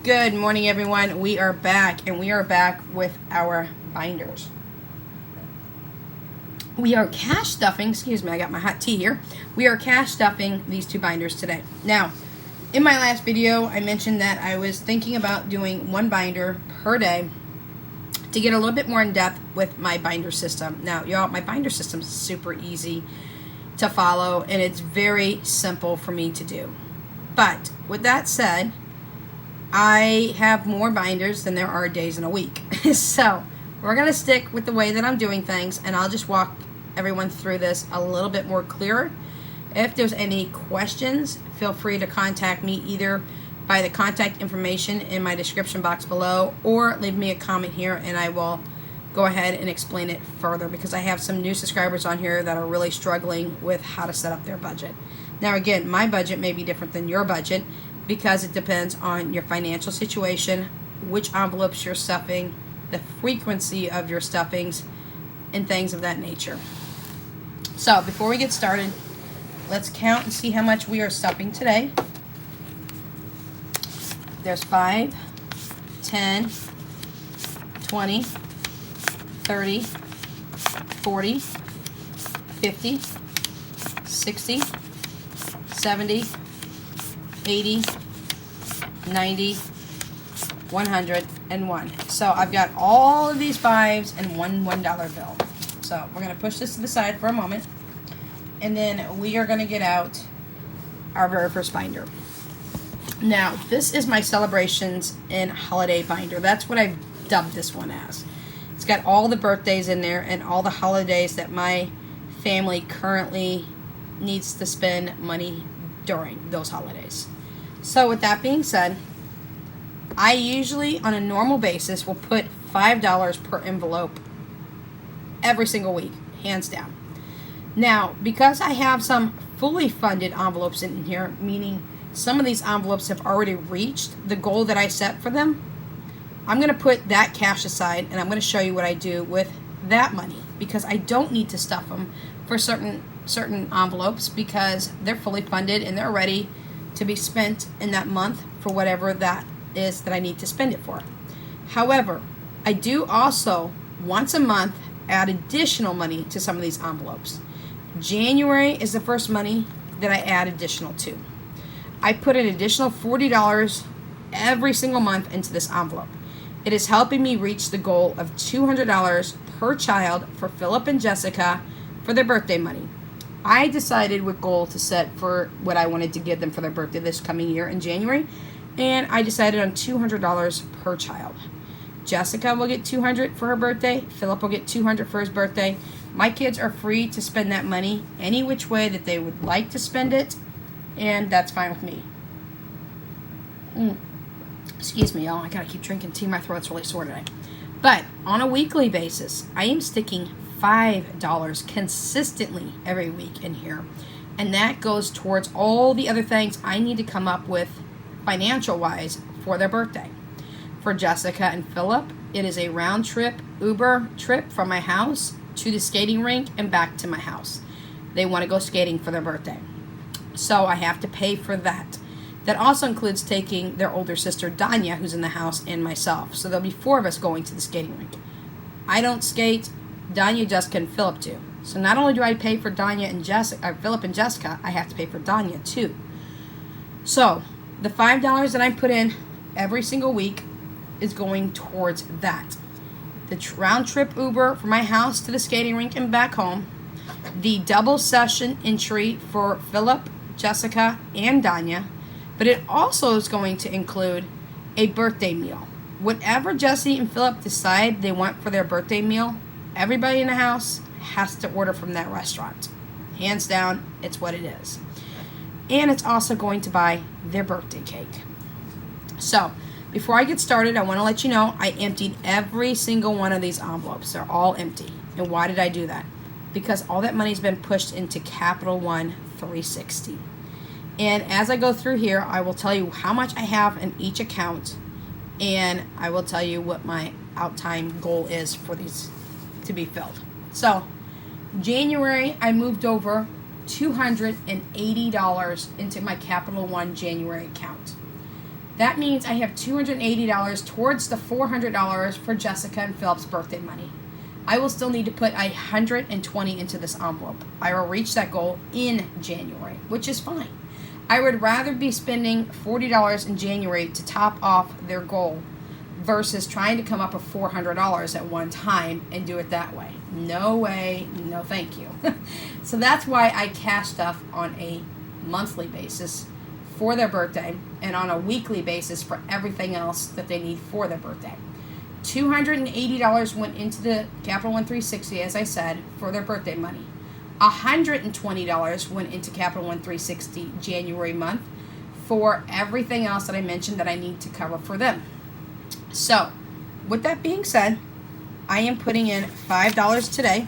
Good morning, everyone. We are back, and we are back with our binders. We are cash stuffing, excuse me, I got my hot tea here. We are cash stuffing these two binders today. Now, in my last video, I mentioned that I was thinking about doing one binder per day to get a little bit more in depth with my binder system. Now, y'all, my binder system is super easy to follow, and it's very simple for me to do. But with that said, I have more binders than there are days in a week. So we're going to stick with the way that I'm doing things, and I'll just walk everyone through this a little bit more clearer. If there's any questions, feel free to contact me either by the contact information in my description box below, or leave me a comment here and I will go ahead and explain it further, because I have some new subscribers on here that are really struggling with how to set up their budget. Now again, my budget may be different than your budget because it depends on your financial situation, which envelopes you're stuffing, the frequency of your stuffings, and things of that nature. So before we get started, let's count and see how much we are stuffing today. There's 5, 10, 20, 30, 40, 50, 60, 70, 80, 90, 101. So I've got all of these 5s and one $1 bill. So we're going to push this to the side for a moment, and then we are going to get out our very first binder. Now, this is my celebrations and holiday binder. That's what I've dubbed this one as. It's got all the birthdays in there and all the holidays that my family currently needs to spend money during those holidays. So with that being said, I usually on a normal basis will put $5 per envelope every single week, hands down. Now, because I have some fully funded envelopes in here, meaning some of these envelopes have already reached the goal that I set for them, I'm going to put that cash aside, and I'm going to show you what I do with that money, because I don't need to stuff them for certain envelopes because they're fully funded and they're ready to be spent in that month for whatever that is that I need to spend it for. However, I do also once a month add additional money to some of these envelopes. January is the first money that I add additional to. I put an additional $40 every single month into this envelope. It is helping me reach the goal of $200 per child for Philip and Jessica for their birthday money. I decided what goal to set for what I wanted to give them for their birthday this coming year in January, and I decided on $200 per child. Jessica will get $200 for her birthday. Philip will get $200 for his birthday. My kids are free to spend that money any which way that they would like to spend it, and that's fine with me. Excuse me, y'all. I gotta keep drinking tea. My throat's really sore today. But on a weekly basis, I am sticking $5 consistently every week in here, and that goes towards all the other things I need to come up with financial wise for their birthday. For Jessica and Philip, it is a round trip Uber trip from my house to the skating rink and back to my house. They want to go skating for their birthday, so I have to pay for that. That also includes taking their older sister Danya, who's in the house, and myself. So there'll be 4 of us going to the skating rink. I don't skate. Danya, Jessica, and Philip do. So not only do I pay for Danya and Jessica, Philip and Jessica, I have to pay for Danya too. So the $5 that I put in every single week is going towards that. The round trip Uber from my house to the skating rink and back home. The double session entry for Philip, Jessica, and Danya. But it also is going to include a birthday meal. Whatever Jesse and Philip decide they want for their birthday meal, everybody in the house has to order from that restaurant. Hands down, it's what it is. And it's also going to buy their birthday cake. So, before I get started, I want to let you know I emptied every single one of these envelopes. They're all empty. And why did I do that? Because all that money's been pushed into Capital One 360. And as I go through here, I will tell you how much I have in each account, and I will tell you what my out time goal is for these to be filled. So January, I moved over $280 into my Capital One January account. That means I have $280 towards the $400 for Jessica and Philip's birthday money. I will still need to put $120 into this envelope. I will reach that goal in January, which is fine. I would rather be spending $40 in January to top off their goal versus trying to come up with $400 at one time and do it that way. No way, no thank you. So that's why I cash stuff on a monthly basis for their birthday and on a weekly basis for everything else that they need for their birthday. $280 went into the Capital One 360, as I said, for their birthday money. $120 went into Capital One 360 January month for everything else that I mentioned that I need to cover for them. So, with that being said, I am putting in $5 today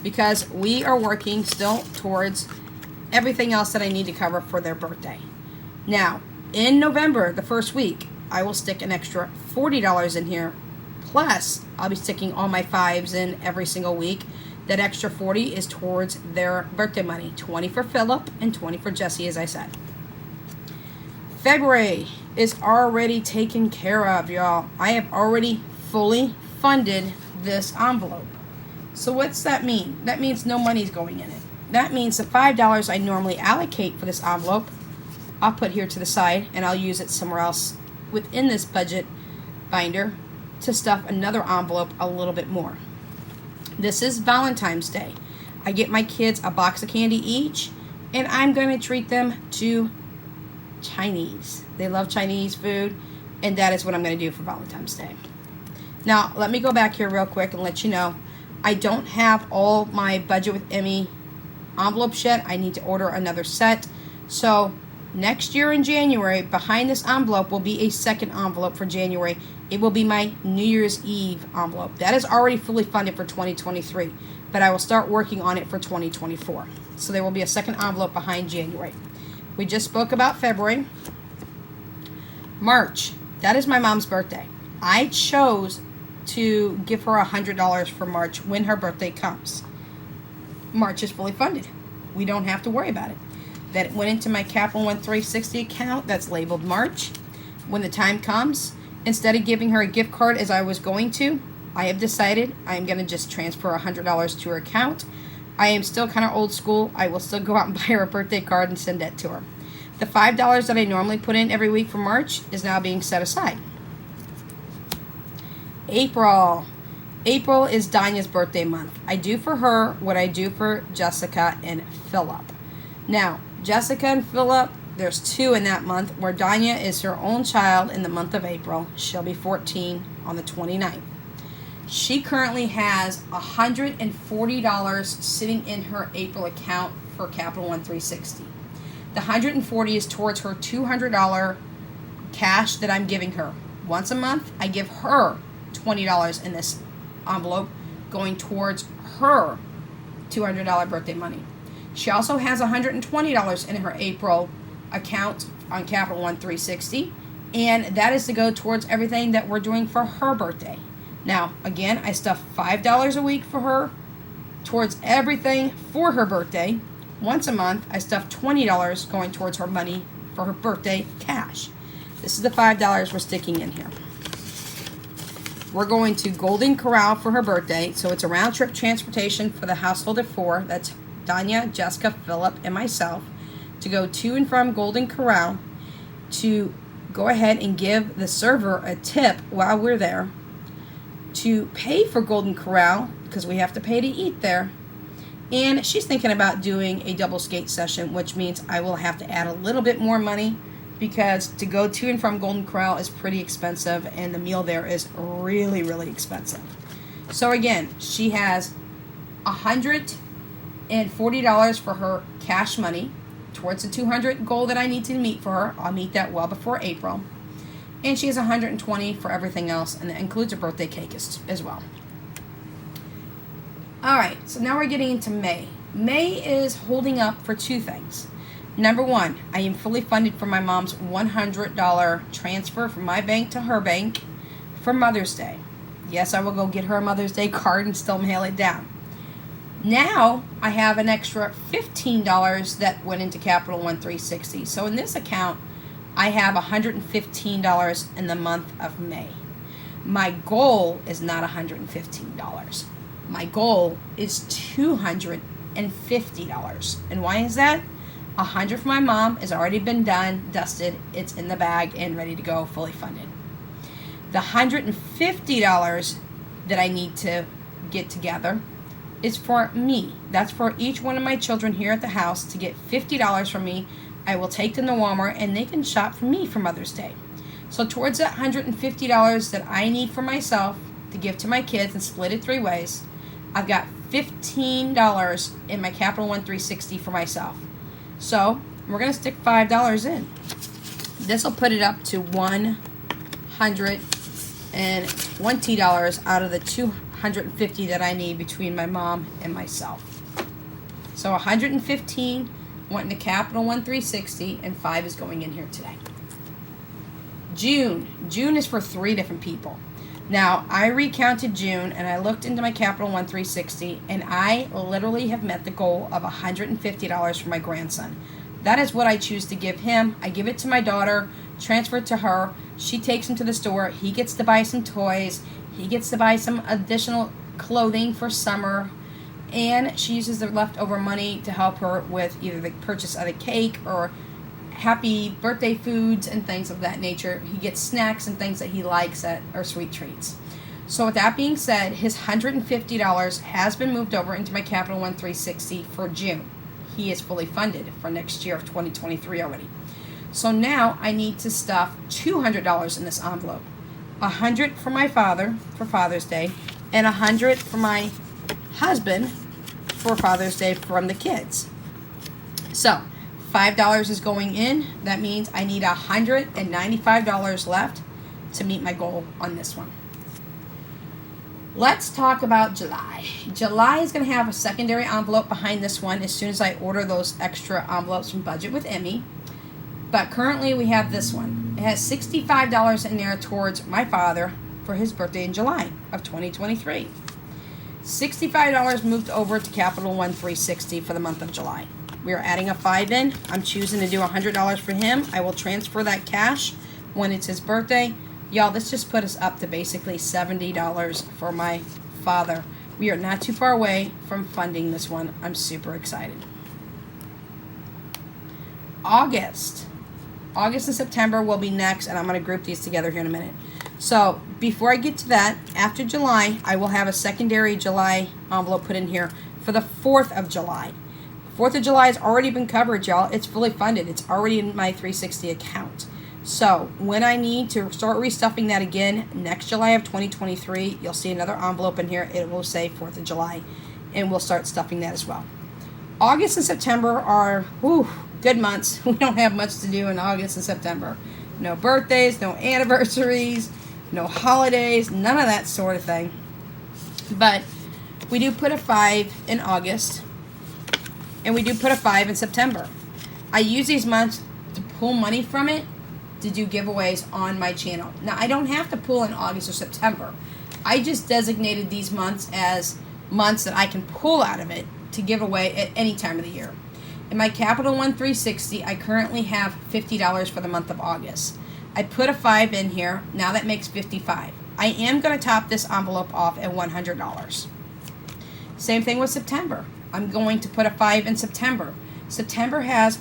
because we are working still towards everything else that I need to cover for their birthday. Now, in November, the first week, I will stick an extra $40 in here. Plus, I'll be sticking all my fives in every single week. That extra $40 is towards their birthday money. $20 for Philip and $20 for Jesse, as I said. February is already taken care of, y'all. I have already fully funded this envelope. So what's that mean? That means no money's going in it. That means the $5 I normally allocate for this envelope, I'll put here to the side and I'll use it somewhere else within this budget binder to stuff another envelope a little bit more. This is Valentine's Day. I get my kids a box of candy each, and I'm going to treat them to Chinese. They love Chinese food, and that is what I'm going to do for Valentine's Day. Now, let me go back here real quick and let you know, I don't have all my Budget with Emmy envelopes yet. I need to order another set. So, next year in January, behind this envelope will be a second envelope for January. It will be my New Year's Eve envelope. That is already fully funded for 2023, but I will start working on it for 2024. So there will be a second envelope behind January. We just spoke about February. March, that is my mom's birthday. I chose to give her $100 for March when her birthday comes. March is fully funded. We don't have to worry about it. That went into my Capital One 360 account that's labeled March. When the time comes, instead of giving her a gift card as I was going to, I have decided I'm going to just transfer $100 to her account. I am still kind of old school. I will still go out and buy her a birthday card and send that to her. The $5 that I normally put in every week for March is now being set aside. April. April is Danya's birthday month. I do for her what I do for Jessica and Philip. Now, Jessica and Philip, there's two in that month, where Danya is her own child in the month of April. She'll be 14 on the 29th. She currently has $140 sitting in her April account for Capital One 360. The $140 is towards her $200 cash that I'm giving her. Once a month, I give her $20 in this envelope going towards her $200 birthday money. She also has $120 in her April account on Capital One 360, and that is to go towards everything that we're doing for her birthday. Now, again, I stuff $5 a week for her towards everything for her birthday. Once a month, I stuff $20 going towards her money for her birthday cash. This is the $5 we're sticking in here. We're going to Golden Corral for her birthday, so it's a round-trip transportation for the household of four. That's Danya, Jessica, Philip, and myself, to go to and from Golden Corral, to go ahead and give the server a tip while we're there, to pay for Golden Corral, because we have to pay to eat there, and she's thinking about doing a double skate session, which means I will have to add a little bit more money, because to go to and from Golden Corral is pretty expensive, and the meal there is really, really expensive. So again, she has $140 for her cash money towards the $200 goal that I need to meet for her. I'll meet that well before April. And she has $120 for everything else, and that includes a birthday cake as well. Alright, so now we're getting into May. May is holding up for two things. Number one, I am fully funded for my mom's $100 transfer from my bank to her bank for Mother's Day. Yes, I will go get her a Mother's Day card and still mail it down. Now, I have an extra $15 that went into Capital One 360. So in this account, I have $115 in the month of May. My goal is not $115. My goal is $250. And why is that? $100 for my mom has already been done, dusted, it's in the bag and ready to go, fully funded. The $150 that I need to get together is for me. That's for each one of my children here at the house to get $50 from me. I will take them to Walmart and they can shop for me for Mother's Day. So towards that $150 that I need for myself to give to my kids and split it 3 ways, I've got $15 in my Capital One 360 for myself. So we're going to stick $5 in. This will put it up to $120 out of the $250 that I need between my mom and myself. So $115 went into Capital One 360 and $5 is going in here today. June is for 3 different people. Now, I recounted June and I looked into my Capital One 360 and I literally have met the goal of $150 for my grandson. That is what I choose to give him. I give it to my daughter, transfer it to her. She takes him to the store. He gets to buy some toys. He gets to buy some additional clothing for summer. And she uses the leftover money to help her with either the purchase of a cake or happy birthday foods and things of that nature. He gets snacks and things that he likes that are sweet treats. So with that being said, his $150 has been moved over into my Capital One 360 for June. He is fully funded for next year of 2023 already. So now I need to stuff $200 in this envelope. $100 for my father for Father's Day and $100 for my husband for Father's Day from the kids. So $5 is going in. That means I need $195 left to meet my goal on this one. Let's talk about July. July is going to have a secondary envelope behind this one as soon as I order those extra envelopes from Budget with Emmy. But currently we have this one. It has $65 in there towards my father for his birthday in July of 2023. $65 moved over to Capital One 360 for the month of July. We are adding a $5 in. I'm choosing to do $100 for him. I will transfer that cash when it's his birthday. Y'all, this just put us up to basically $70 for my father. We are not too far away from funding this one. I'm super excited. August and September will be next, and I'm going to group these together here in a minute. So before I get to that, after July, I will have a secondary July envelope put in here for the 4th of July. 4th of July has already been covered, y'all. It's fully funded. It's already in my 360 account. So when I need to start restuffing that again, next July of 2023, you'll see another envelope in here. It will say 4th of July, and we'll start stuffing that as well. August and September are good months. We don't have much to do in August and September. No birthdays, no anniversaries, no holidays, none of that sort of thing. But we do put a 5 in August. And we do put a 5 in September. I use these months to pull money from it to do giveaways on my channel. Now, I don't have to pull in August or September. I just designated these months as months that I can pull out of it to give away at any time of the year. In my Capital One 360, I currently have $50 for the month of August. I put a 5 in here. Now that makes $55. I am going to top this envelope off at $100. Same thing with September. I'm going to put a 5 in September. September has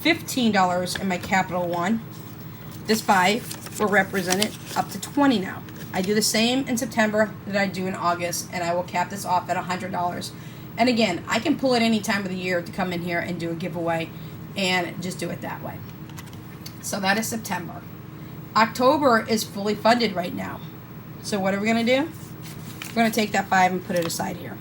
$15 in my Capital One. This 5 will represent it up to $20 now. I do the same in September that I do in August, and I will cap this off at $100. And again, I can pull it any time of the year to come in here and do a giveaway and just do it that way. So that is September. October is fully funded right now. So what are we going to do? We're going to take that 5 and put it aside here.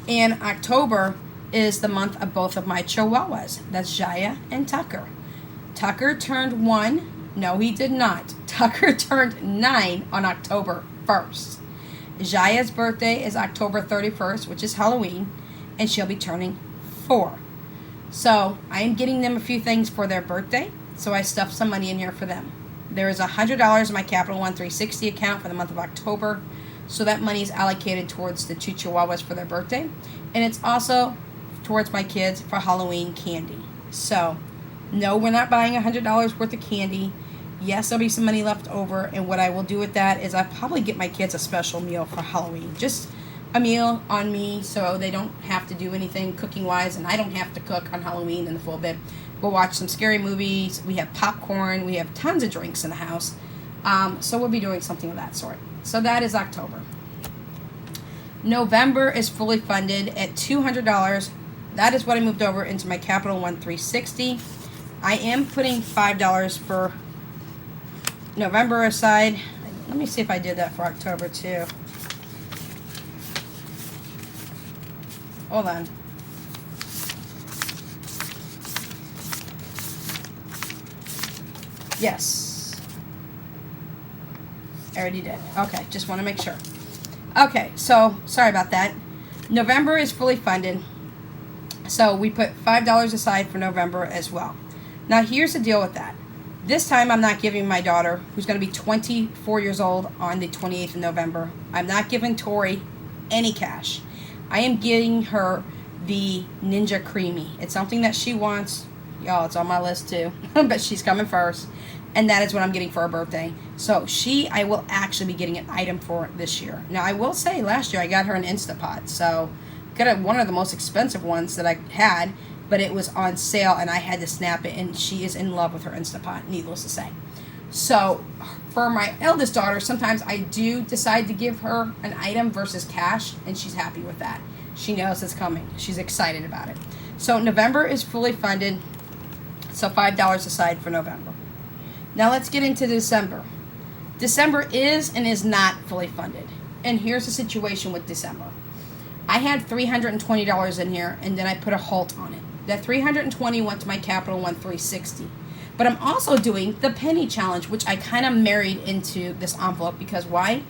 And October is the month of both of my Chihuahuas. That's Jaya and Tucker. Tucker turned 1. No, he did not. Tucker turned 9 on October 1st. Jaya's birthday is October 31st, which is Halloween, and she'll be turning 4. So I am getting them a few things for their birthday, so I stuffed some money in here for them. There is $100 in my Capital One 360 account for the month of October. So that money is allocated towards the 2 Chihuahuas for their birthday. And it's also towards my kids for Halloween candy. So No, we're not buying $100 worth of candy. Yes, there'll be some money left over, and what I will do with that is I'll probably get my kids a special meal for Halloween. Just a meal on me so they don't have to do anything cooking-wise, and I don't have to cook on Halloween in the full bit. We'll watch some scary movies. We have popcorn. We have tons of drinks in the house. So we'll be doing something of that sort. So that is October. November is fully funded at $200. That is what I moved over into my Capital One 360. I am putting $5 for November aside. Let me see if I did that for October too. Hold on. Yes. I already did. Okay, just want to make sure. Okay, so sorry about that. November is fully funded. So we put $5 aside for November as well. Now here's the deal with that. This time I'm not giving my daughter, who's going to be 24 years old on the 28th of November, I'm not giving Tori any cash. I am getting her the Ninja Creamy. It's something that she wants. Y'all, it's on my list too. But she's coming first. And that is what I'm getting for her birthday. So I will actually be getting an item for this year. Now I will say last year I got her an Instapot. So got one of the most expensive ones that I had. But it was on sale and I had to snap it, and she is in love with her Instapot, needless to say. So for my eldest daughter, sometimes I do decide to give her an item versus cash, and she's happy with that. She knows it's coming. She's excited about it. So November is fully funded, so $5 aside for November. Now let's get into December. December is and is not fully funded. And here's the situation with December. I had $320 in here, and then I put a halt on it. That $320 went to my Capital One 360. But I'm also doing the penny challenge, which I kind of married into this envelope because why?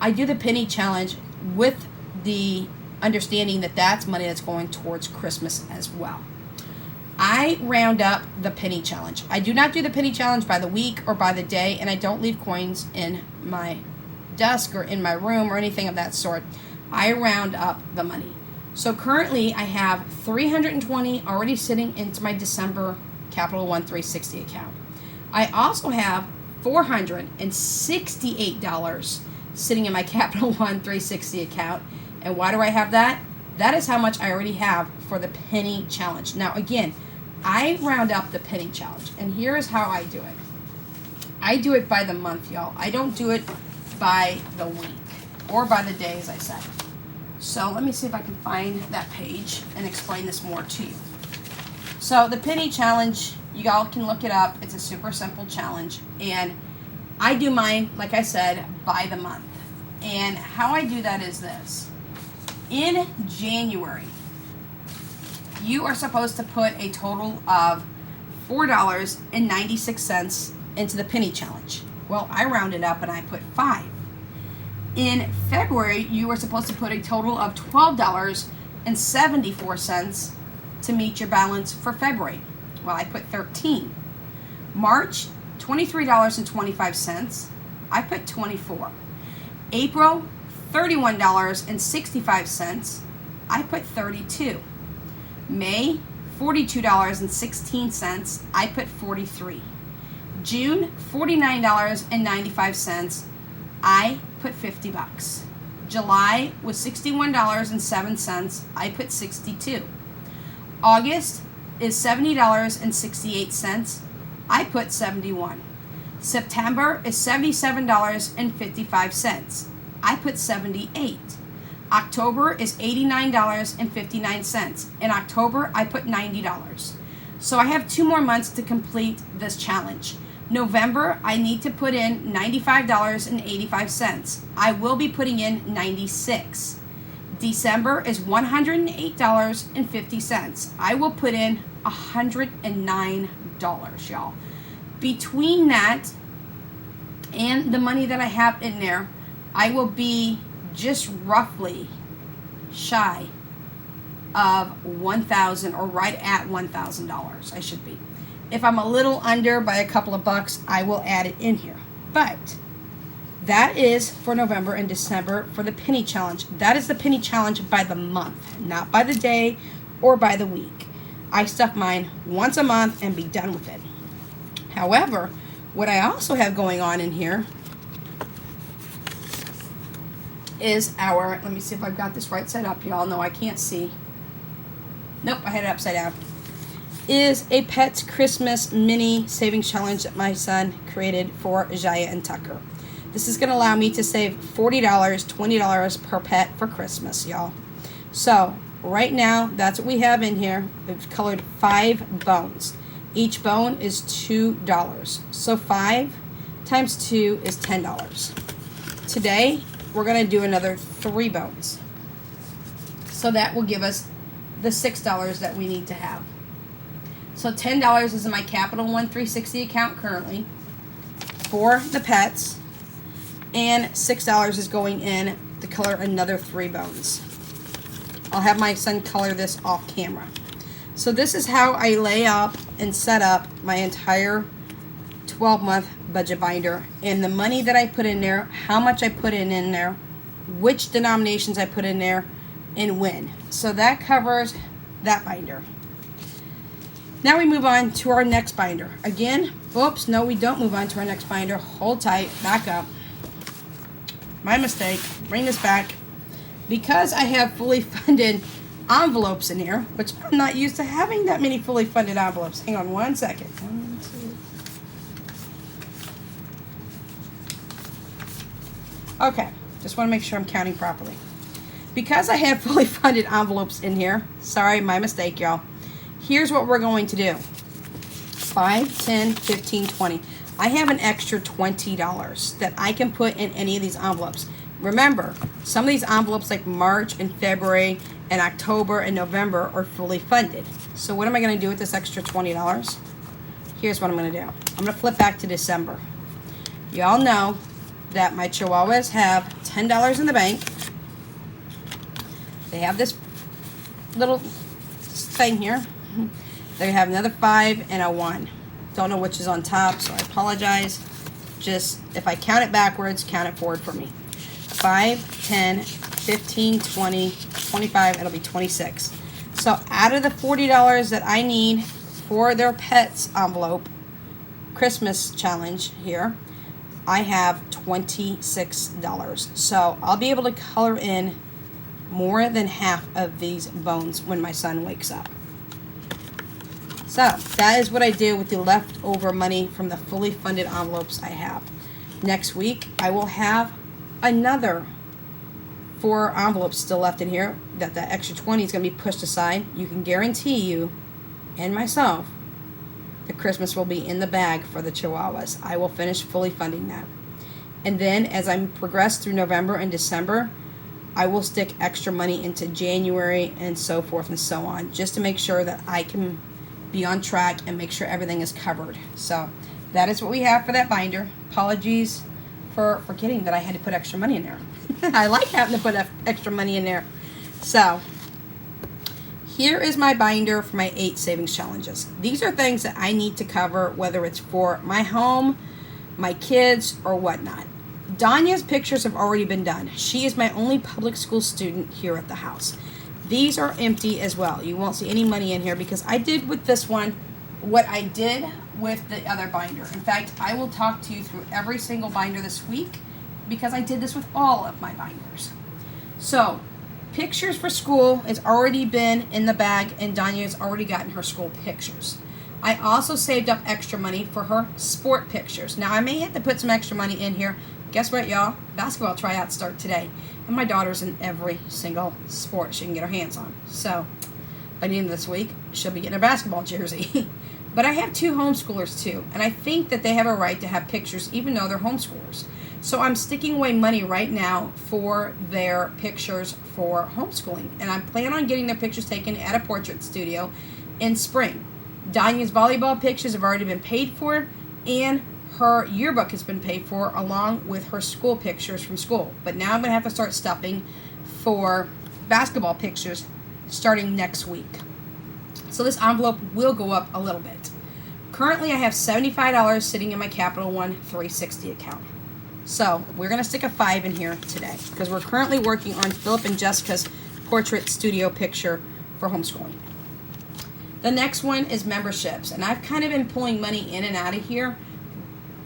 I do the penny challenge with the understanding that that's money that's going towards Christmas as well. I round up the penny challenge. I do not do the penny challenge by the week or by the day, and I don't leave coins in my desk or in my room or anything of that sort. I round up the money. So currently I have $320 already sitting into my December Capital One 360 account. I also have $468 sitting in my Capital One 360 account. And why do I have that? That is how much I already have for the penny challenge. Now again, I round up the penny challenge, and here is how I do it. I do it by the month, y'all. I don't do it by the week or by the day, as I said. So let me see if I can find that page and explain this more to you. So the penny challenge, you all can look it up. It's a super simple challenge. And I do mine, like I said, by the month. And how I do that is this. In January, you are supposed to put a total of $4.96 into the penny challenge. Well, I rounded up and I put $5. In February, you were supposed to put a total of $12.74 to meet your balance for February. Well, I put $13. March, $23.25. I put $24. April, $31.65. I put $32. May, $42.16. I put $43. June, $49.95. I put $50. July was $61.07. I put $62. August is $70.68. I put $71. September is $77.55. I put $78. October is $89.59. In October, I put $90. So I have 2 more months to complete this challenge. November, I need to put in $95.85. I will be putting in $96. December is $108.50. I will put in $109, y'all. Between that and the money that I have in there, I will be just roughly shy of $1,000, or right at $1,000 I should be. If I'm a little under by a couple of bucks, I will add it in here. But that is for November and December for the penny challenge. That is the penny challenge by the month, not by the day or by the week. I stuff mine once a month and be done with it. However, what I also have going on in here is our, let me see if I've got this right side up, y'all. No, I can't see. Nope, I had it upside down. Is a Pets Christmas mini savings challenge that my son created for Jaya and Tucker. This is going to allow me to save $40, $20 per pet for Christmas, y'all. So, right now, that's what we have in here. We've colored 5 bones. Each bone is $2. So 5 times 2 is $10. Today, we're going to do another 3 bones. So that will give us the $6 that we need to have. So $10 is in my Capital One 360 account currently for the pets. And $6 is going in to color another 3 bones. I'll have my son color this off camera. So this is how I lay up and set up my entire 12-month budget binder, and the money that I put in there, how much I put in there, which denominations I put in there, and when. So that covers that binder. Now we move on to our next binder. Again, oops, no, we don't move on to our next binder. Hold tight, back up. My mistake, bring this back. Because I have fully funded envelopes in here, which I'm not used to having that many fully funded envelopes. Hang on one second. 1, 2. Okay, just want to make sure I'm counting properly. Because I have fully funded envelopes in here, sorry, my mistake, y'all. Here's what we're going to do. 5, 10, 15, 20. I have an extra $20 that I can put in any of these envelopes. Remember, some of these envelopes like March and February and October and November are fully funded. So what am I going to do with this extra $20? Here's what I'm going to do. I'm going to flip back to December. Y'all know that my Chihuahuas have $10 in the bank. They have this little thing here. They have another 5 and a 1. Don't know which is on top, so I apologize. Just, if I count it backwards, count it forward for me. 5, 10, 15, 20, 25, it'll be 26. So out of the $40 that I need for their pets envelope, Christmas challenge here, I have $26. So I'll be able to color in more than half of these bones when my son wakes up. So that is what I do with the leftover money from the fully funded envelopes I have. Next week, I will have another 4 envelopes still left in here that the extra 20 is going to be pushed aside. You can guarantee you and myself that Christmas will be in the bag for the Chihuahuas. I will finish fully funding that. And then as I progress through November and December, I will stick extra money into January and so forth and so on, just to make sure that I can be on track and make sure everything is covered. So that is what we have for that binder. Apologies for forgetting that I had to put extra money in there. I like having to put extra money in there. So here is my binder for my 8 savings challenges. These are things that I need to cover, whether it's for my home, my kids, or whatnot. Danya's pictures have already been done. She is my only public school student here at the house. These are empty as well. You won't see any money in here because I did with this one what I did with the other binder. In fact, I will talk to you through every single binder this week because I did this with all of my binders. So, pictures for school has already been in the bag and Danya has already gotten her school pictures. I also saved up extra money for her sport pictures. Now, I may have to put some extra money in here. Guess what, y'all? Basketball tryouts start today. And my daughter's in every single sport she can get her hands on. So, by the end of this week, she'll be getting a basketball jersey. But I have 2 homeschoolers too. And I think that they have a right to have pictures even though they're homeschoolers. So I'm sticking away money right now for their pictures for homeschooling. And I plan on getting their pictures taken at a portrait studio in spring. Danya's volleyball pictures have already been paid for, and her yearbook has been paid for along with her school pictures from school. But now I'm going to have to start stuffing for basketball pictures starting next week. So this envelope will go up a little bit. Currently I have $75 sitting in my Capital One 360 account. So we're going to stick a 5 in here today because we're currently working on Philip and Jessica's portrait studio picture for homeschooling. The next one is memberships, and I've kind of been pulling money in and out of here,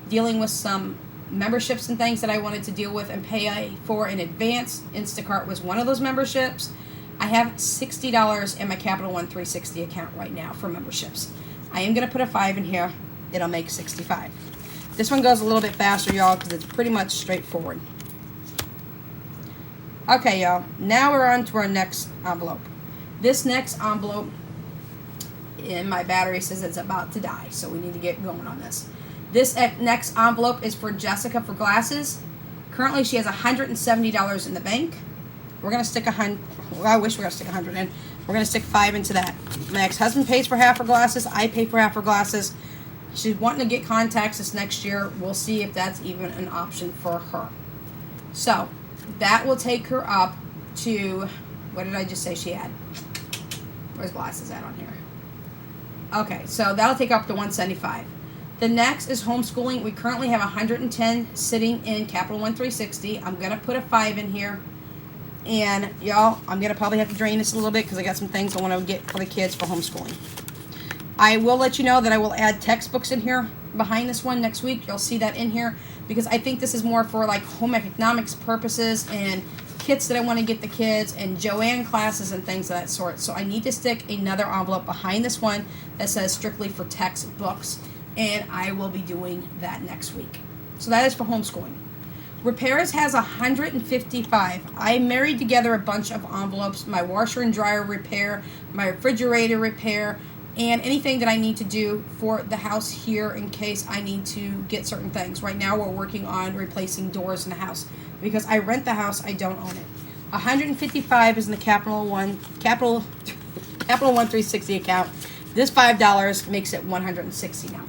dealing with some memberships and things that I wanted to deal with and pay for in advance. Instacart was one of those memberships. I have $60 in my Capital One 360 account right now for memberships. I am going to put a 5 in here. It'll make 65. This one goes a little bit faster, y'all, because it's pretty much straightforward. Okay, y'all. Now we're on to our next envelope. This next envelope, and my battery says it's about to die, so we need to get going on this. This next envelope is for Jessica for glasses. Currently, she has $170 in the bank. We're going to stick well, I wish we were going to stick 100 in. We're going to stick 5 into that. My ex-husband pays for half her glasses. I pay for half her glasses. She's wanting to get contacts this next year. We'll see if that's even an option for her. So, that will take her up to, what did I just say she had? Where's glasses at on here? Okay, so that'll take up to 175. The next is homeschooling. We currently have 110 sitting in Capital One 360. I'm going to put a 5 in here. And y'all, I'm going to probably have to drain this a little bit because I got some things I want to get for the kids for homeschooling. I will let you know that I will add textbooks in here behind this one next week. You'll see that in here because I think this is more for like home economics purposes and kits that I want to get the kids and Joanne classes and things of that sort. So I need to stick another envelope behind this one that says strictly for textbooks. And I will be doing that next week. So that is for homeschooling. Repairs has 155. I married together a bunch of envelopes. My washer and dryer repair, my refrigerator repair, and anything that I need to do for the house here in case I need to get certain things. Right now we're working on replacing doors in the house. Because I rent the house, I don't own it. 155 is in the Capital One 360 account. This $5 makes it 160 now.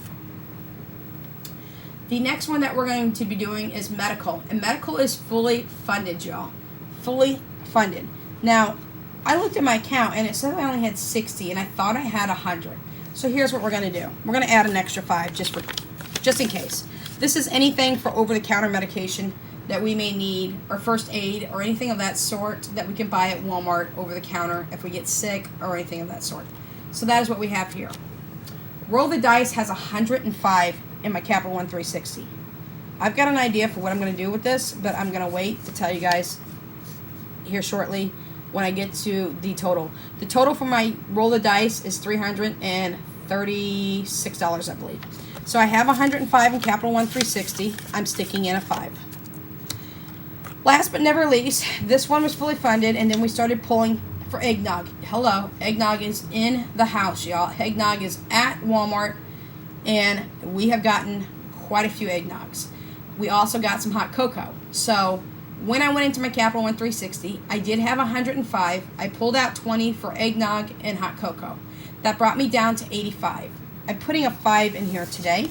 The next one that we're going to be doing is medical. And medical is fully funded, y'all. Fully funded. Now, I looked at my account and it said I only had 60 and I thought I had 100. So here's what we're going to do. We're going to add an extra 5 just in case. This is anything for over-the-counter medication that we may need, or first aid, or anything of that sort that we can buy at Walmart over the counter if we get sick or anything of that sort. So that is what we have here. Roll the Dice has 105 in my Capital One 360. I've got an idea for what I'm going to do with this, but I'm going to wait to tell you guys here shortly when I get to the total. The total for my Roll the Dice is $336, I believe. So I have 105 in Capital One 360. I'm sticking in a 5. Last but never least, this one was fully funded, and then we started pulling for Eggnog. Hello, Eggnog is in the house, y'all. Eggnog is at Walmart, and we have gotten quite a few Eggnogs. We also got some hot cocoa. So when I went into my Capital One 360, I did have 105. I pulled out 20 for Eggnog and hot cocoa. That brought me down to 85. I'm putting a 5 in here today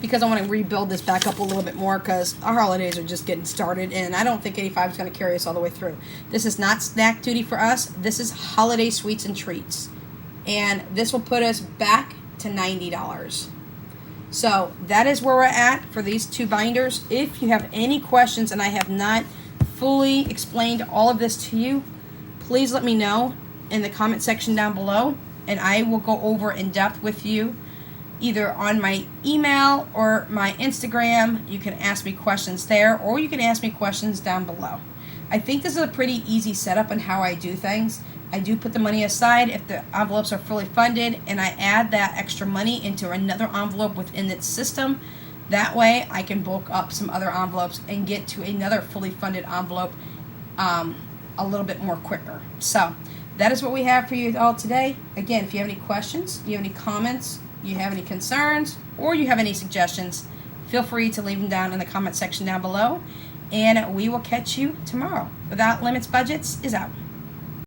because I want to rebuild this back up a little bit more because our holidays are just getting started, and I don't think 85 is going to carry us all the way through. This is not snack duty for us. This is holiday sweets and treats. And this will put us back to $90. So that is where we're at for these 2 binders. If you have any questions and I have not fully explained all of this to you, please let me know in the comment section down below, and I will go over in depth with you either on my email or my Instagram. You can ask me questions there, or you can ask me questions down below. I think this is a pretty easy setup on how I do things. I do put the money aside if the envelopes are fully funded, and I add that extra money into another envelope within its system. That way I can bulk up some other envelopes and get to another fully funded envelope a little bit more quicker. So that is what we have for you all today. Again, if you have any questions, you have any comments, you have any concerns, or you have any suggestions, feel free to leave them down in the comment section down below, and we will catch you tomorrow. Without Limits Budgets is out.